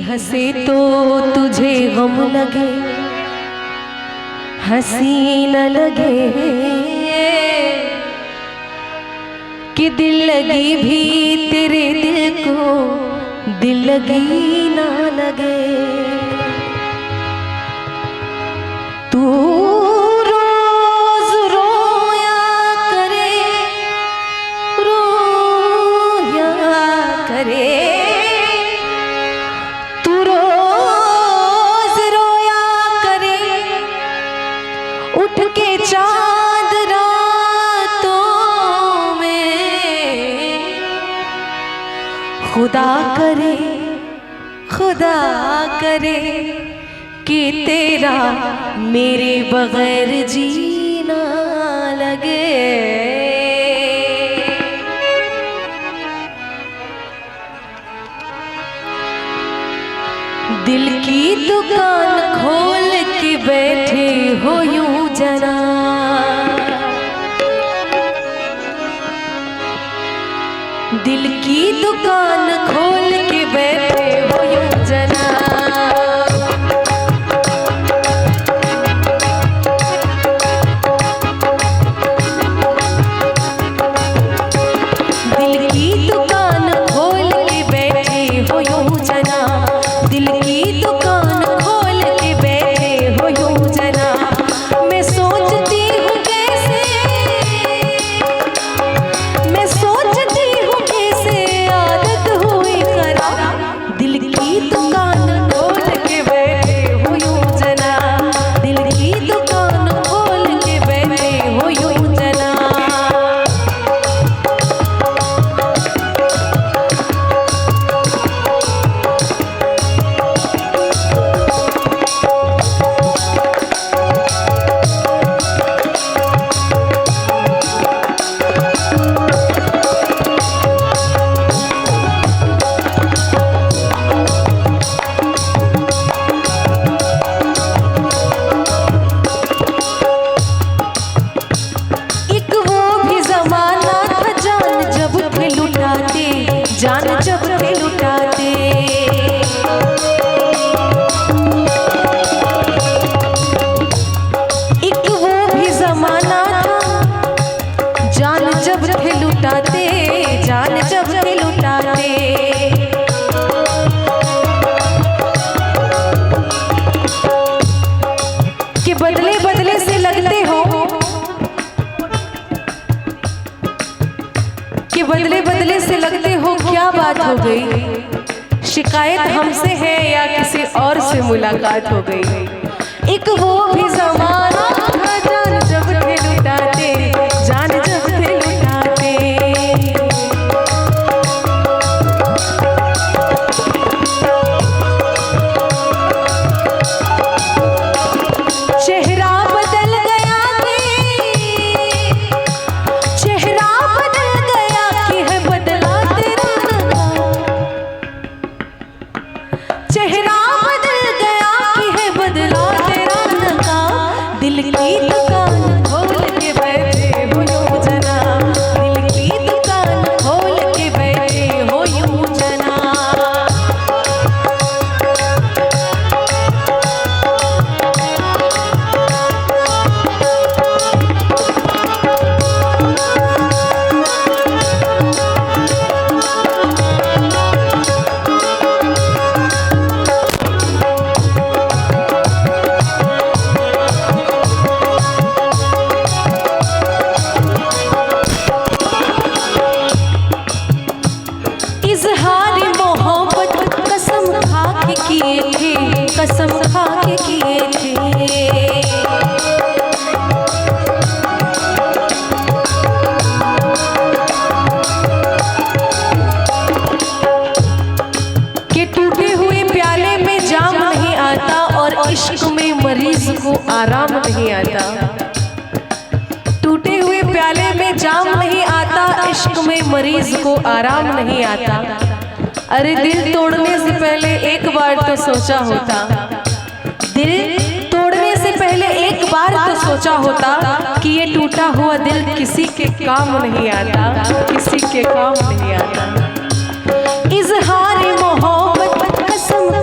हंसे तो तुझे गम लगे, हंसी न लगे कि दिल लगी भी तेरे दिल को दिल लगी ना लगे। तू रोज रोया करे, रोया करे, तू रोज रोया करे, उठ के चांद रातों में। खुदा करे, खुदा करे कि तेरा मेरे बगैर जीना लगे। दिल की दुकान खोल के बैठे हो यूं जना, दिल की दुकान खोल के बैठे हो यूं जना। दिल की दुकान खोल के बैठे हो यूं जना, दिल की दुकान खोल के बैठे हो यूं जना। मैं सोचती हूँ कैसे, मैं सोचती हूँ कैसे आदत हुई खराब। दिल की दुकान खोल के बैठे हो यूं जना, दिल की दुकान खोल के बैठे हो यूं जना। जान जब थे लुटाते, एक वो भी जमाना था, जान जब थे लुटाते, जान जब थे लुटाते। कि बदले बदले से लगते हो, कि बदले बदले से लगते हो, क्या बात हो गई? शिकायत हमसे है या किसी और से मुलाकात हो गई? एक वो भी ज़माना था, जान जब थे लुटाते, जान जब थे लुटाते। चेहरा बदल गया कि, चेहरा बदल गया कि है बदला तेरा नकाब। चेहरा बदल गया कि है बदला तेरा नकाब। दिल की दुकान खोल के बैठे हो यूं जना, दिल की दुकान खोल के बैठे हो यूं जना। इज़हार मोहब्बत कसम खा के किए थे, कसम खा के किए थे। कि टूटे हुए प्याले में जाम नहीं आता और इश्क में मरीज को आराम नहीं आता। टूटे हुए प्याले में जाम नहीं आता, इश्क में मरीज को आराम नहीं आता। अरे दिल तोड़ने से पहले एक बार तो सोचा होता, दिल तोड़ने से पहले एक बार तो सोचा होता कि ये टूटा हुआ दिल किसी के काम नहीं आता, किसी के काम नहीं आता। इज़हार मोहब्बत कसम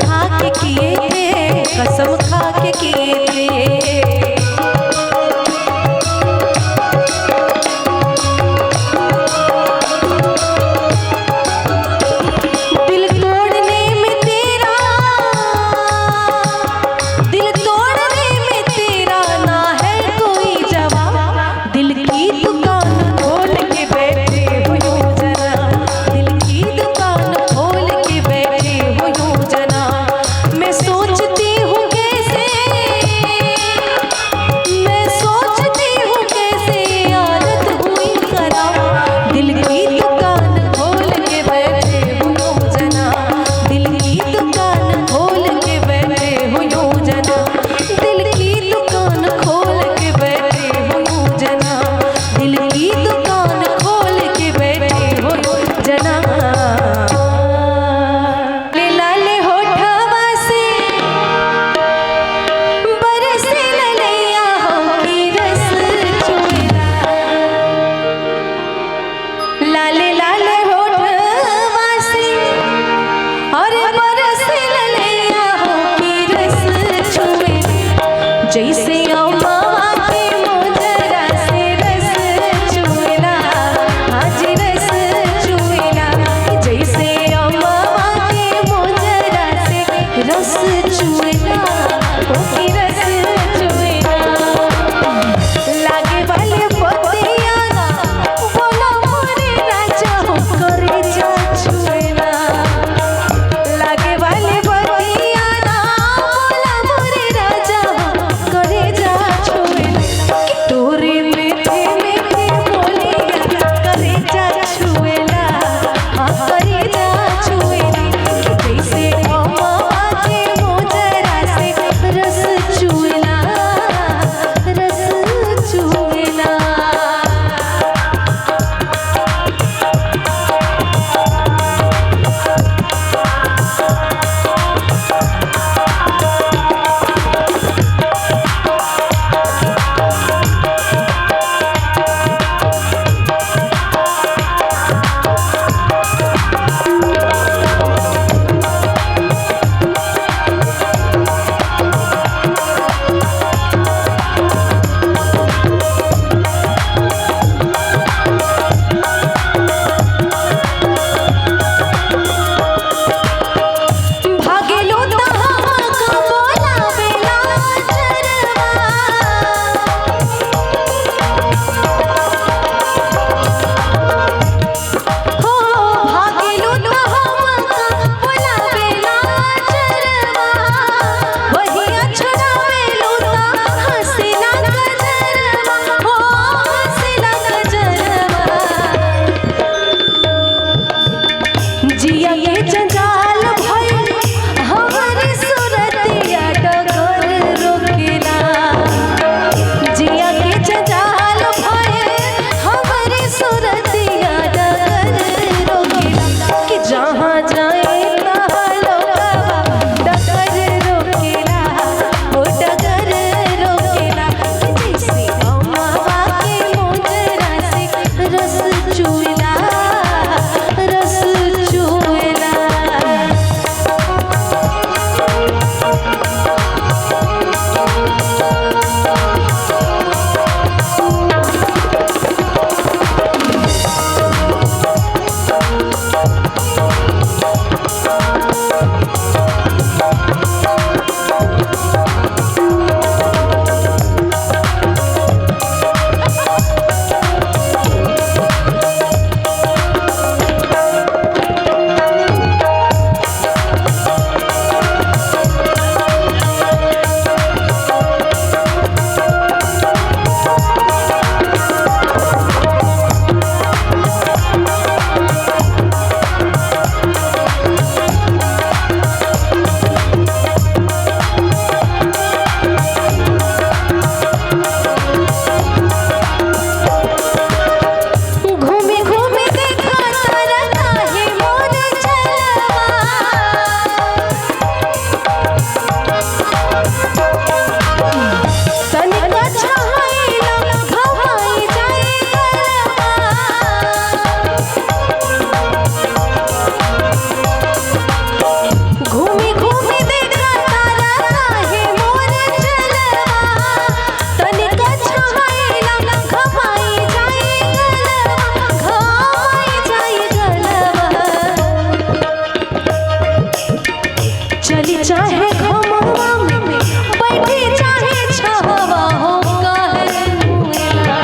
चली चाहे घमवा में बैठी चाहे छहवा हो काहे मुएला।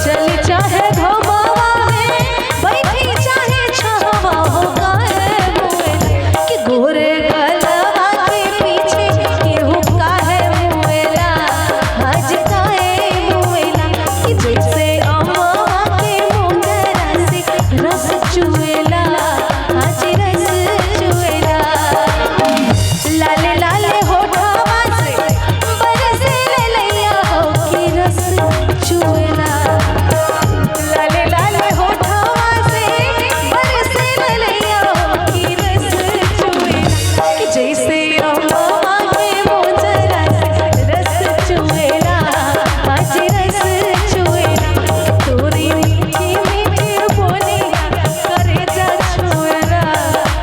चली चाहे घमवा में बैठी चाहे छहवा हो काहे मुएला। कि गोरे गलवा के पीछे केहू काहे मुएला। आज काहे मुएला कि जैसे अम्मा के मुंदरा से रस चुएला। आज रस चुएला। लाले लाले होठवा से बरसे ललैया हो कि रस चुएला। लाले लाले होठवा से बरसे ललैया हो कि रस चुएला। कि जैसे अम्मा के मुंदरा से रस चुएला। आज रस चुएला। तोरी मीठी मीठी बोलिया करेजा छुएला।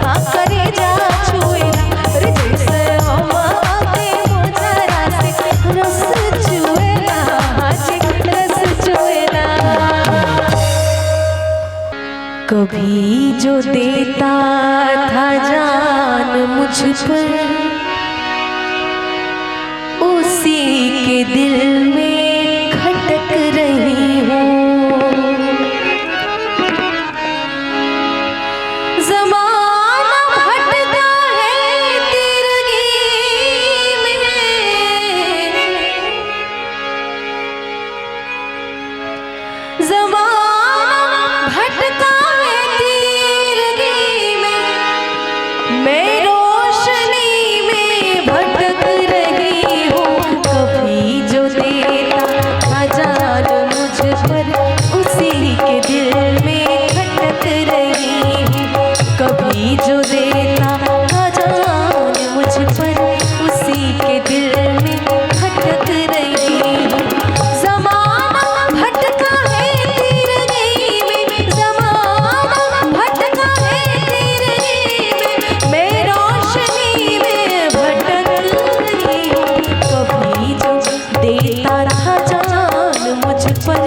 हाँ करेजा छुएला। अरे जैसे अम्मा के मुंदरा से रस चुएला। आज रस चुएला। कभी जो देता था जान मुझ पर उसी के दिल में खटक रही हूँ। ज़माना भटका है तिरगी में। ज़माना भटका है तिरगी में। मैं रोशनी में भटक रही हूँ। कभी जो देता था जान मुझ पर उसी के दिल में खटक रही हूँ। कभी जो देता था जान मुझ पर उसी के दिल में खटक रही हूँ। ज़माना भटका है तिरगी में। ज़माना भटका है तिरगी में। मैं रोशनी में भटक रही हूँ। कभी जो देता था जान मुझ पर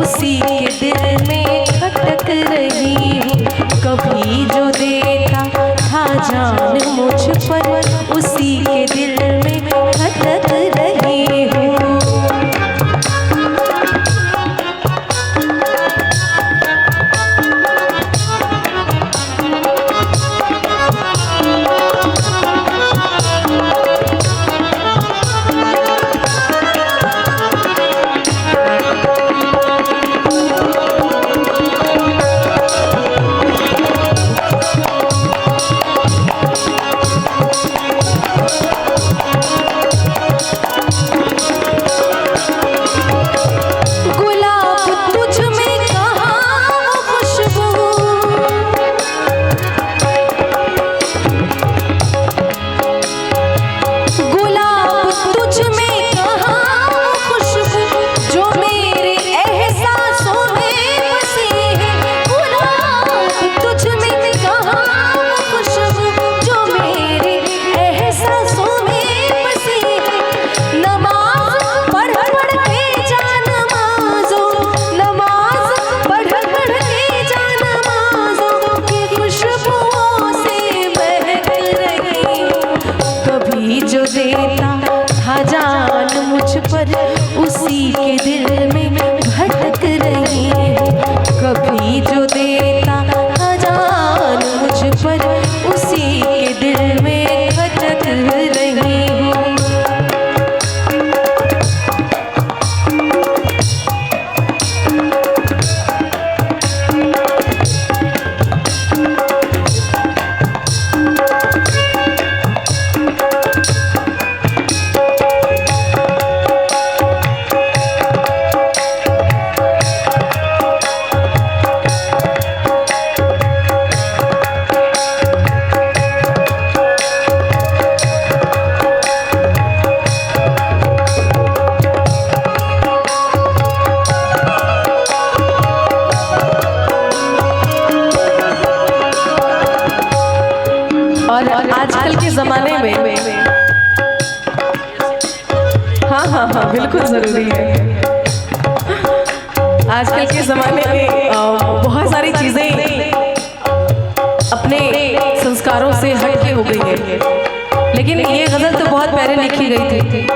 उसी के दिल में खटक रही हूँ। कभी जो देता था जान मुझ पर उसी के दिल में खटक रही हूँ। उसी के दिल में भटक रही हूँ। कभी जो देता था जान मुझ पर उसी के दिल में भटक रही हूँ। और आजकल के ज़माने में हाँ बिल्कुल ज़रूरी है। आजकल के ज़माने में बहुत सारी चीज़ें अपने संस्कारों से हटके हो गई है। लेकिन ये गजल तो बहुत पहले लिखी गई थी।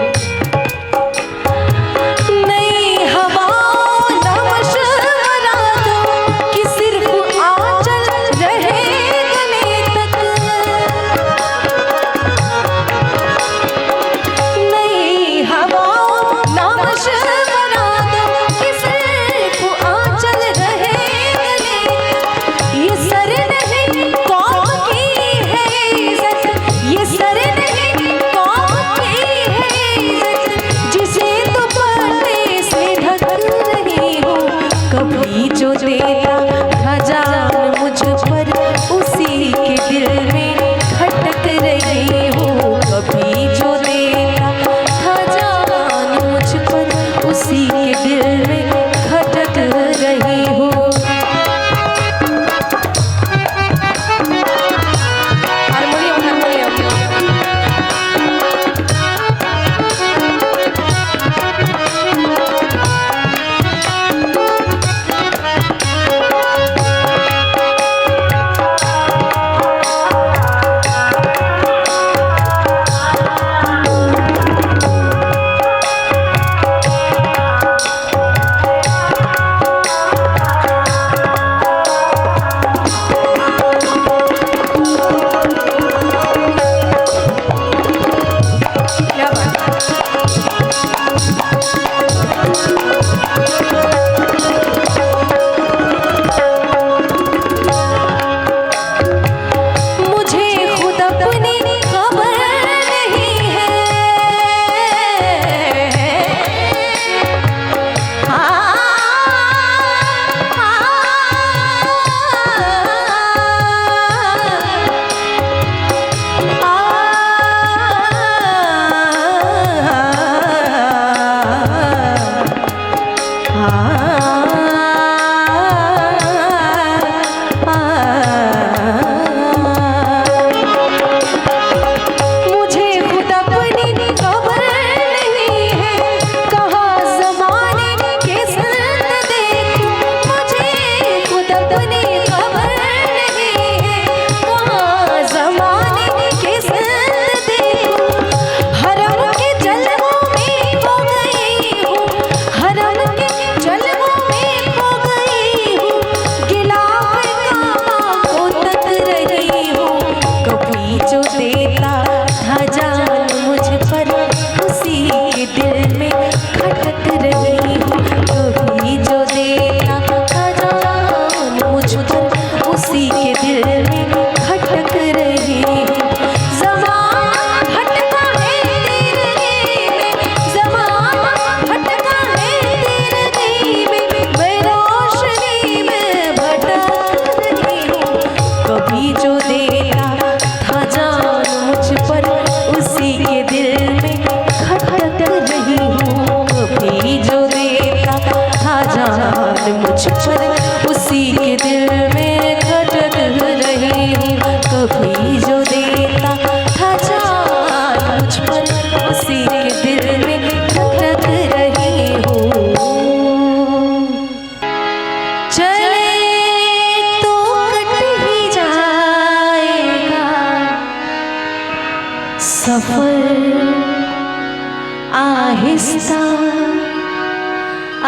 आहिस्ता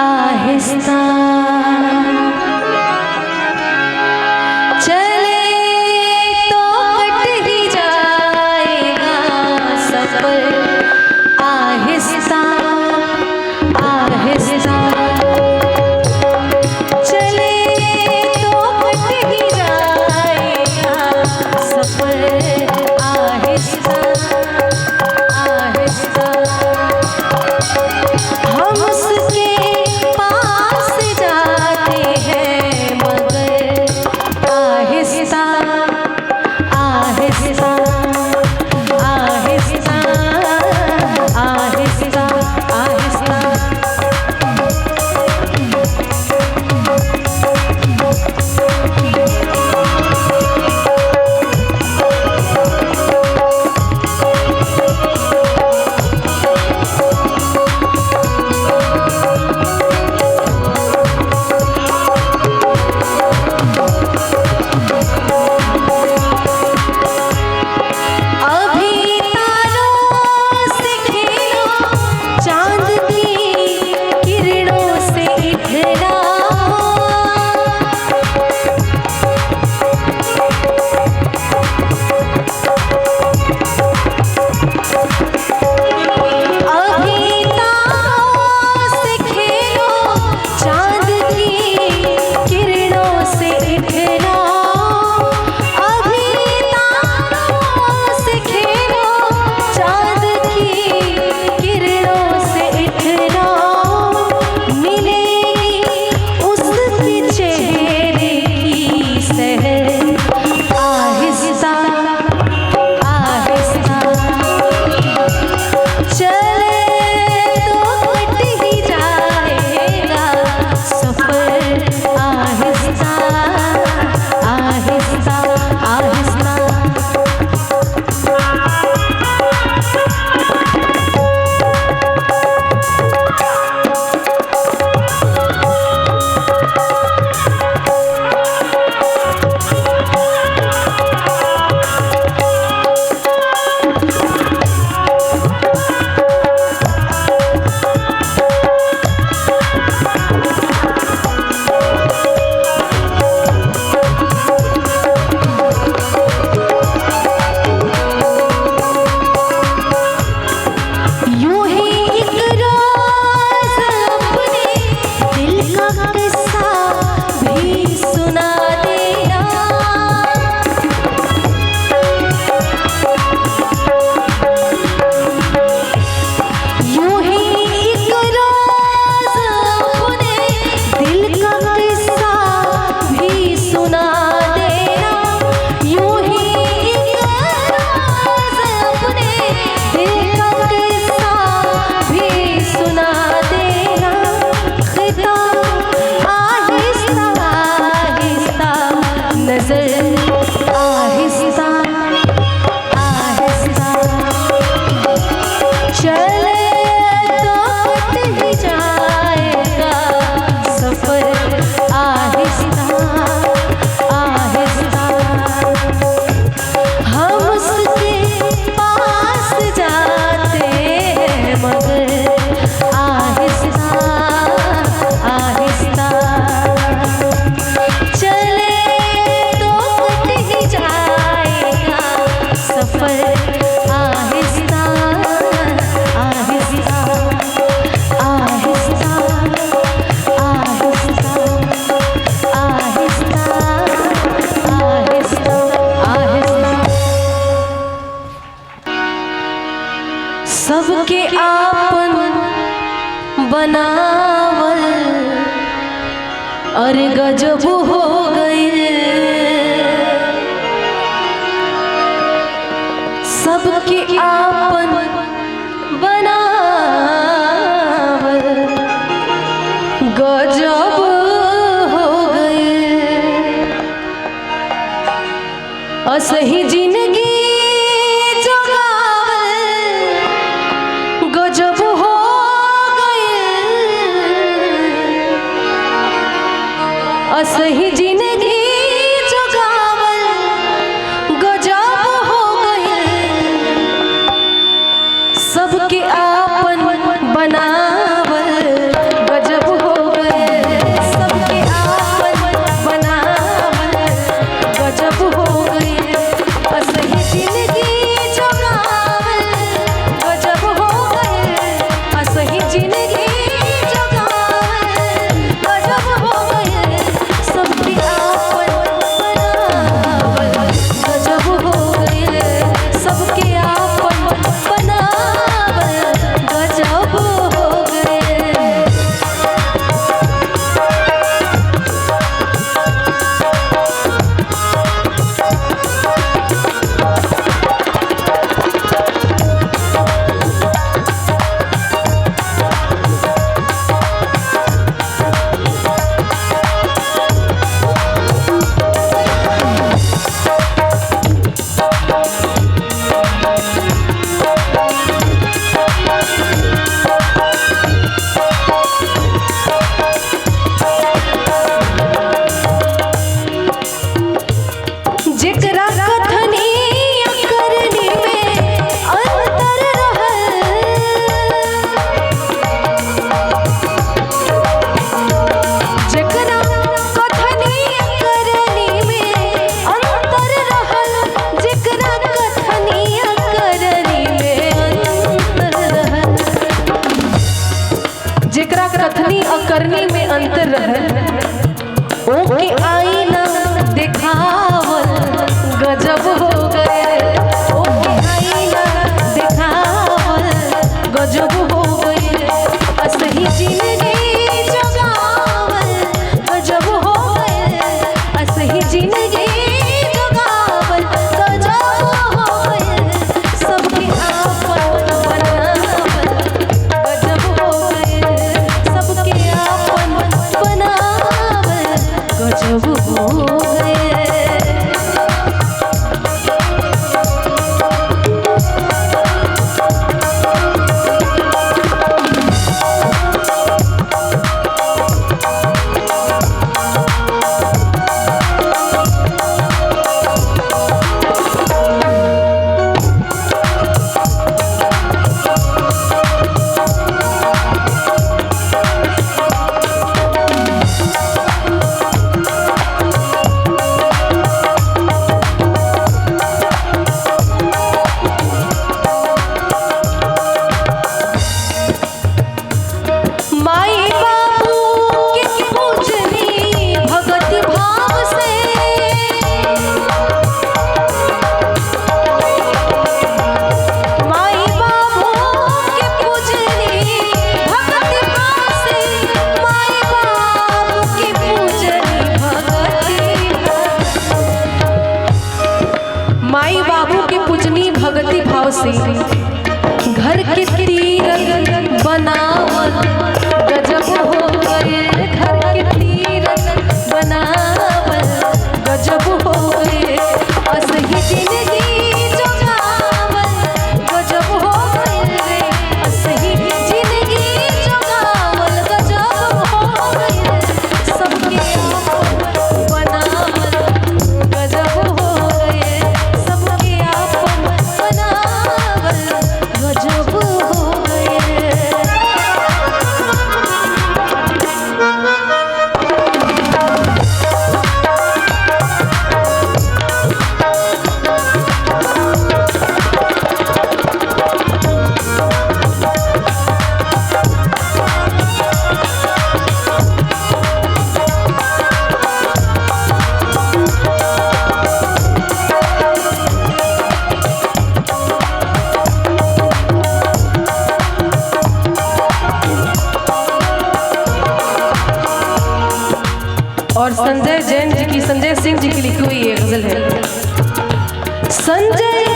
आहिस्ता चले तो कट ही जाएगा सफर। आहिस्ता आहिस्ता चले तो कट ही जाएगा सफर। आहिस्ता आहिस्ता हम उसके पास जाते हैं। सबके आपन बनावल और गजब हो गई। सबके आपन बनावल गजब हो गई। असही जिंदगी गजब हो गए। असही जिंदगी जगावल गजब हो गए। सबके आपन बनावल गजब हो गए। सबके आपन बनावल गजब हो गए। असही जिंदगी जगावल गजब हो गए। असही जिंदगी जगावल गजब हो गए। सबके आपन बनावल गजब हो गए। सबके आपन बनावल गजब हो गए। जेकरा कथनी करनी में अंतर रहल। जेकरा कथनी करनी में अंतर रहल। जेकरा कथनी करनी में अंतर रहल। जेकरा कथनी और करनी में अंतर रहल। ओके आईना दिखावल गजब हो गए। ओके आईना दिखावल गजब हो गए। असही जिंदगी जगावल गजब हो गए। असही जिंदगी जगावल गजब हो गए। सबके आपन बनावल गजब हो गए। सबके आपन बनावल गजब हो गए। माई बाबू के पूजनी भगति भाव से। माई बाबू के पूजनी भगति भाव से। माई बाबू के पूजनी भगति भाव। माई बाबू के पूजनी भगति भाव से घर के तीरथ बनावल गजब हो गए। घर के तीरथ बनावल गजब हो गए। असही जिंदगी जगावल गजब हो गए। असही जिंदगी जगावल गजब हो गए। सबके आपन बनावल गजब हो गए। सबके आपन बनावल प्रेम जी की लिखी हुई ये गजल है। संजय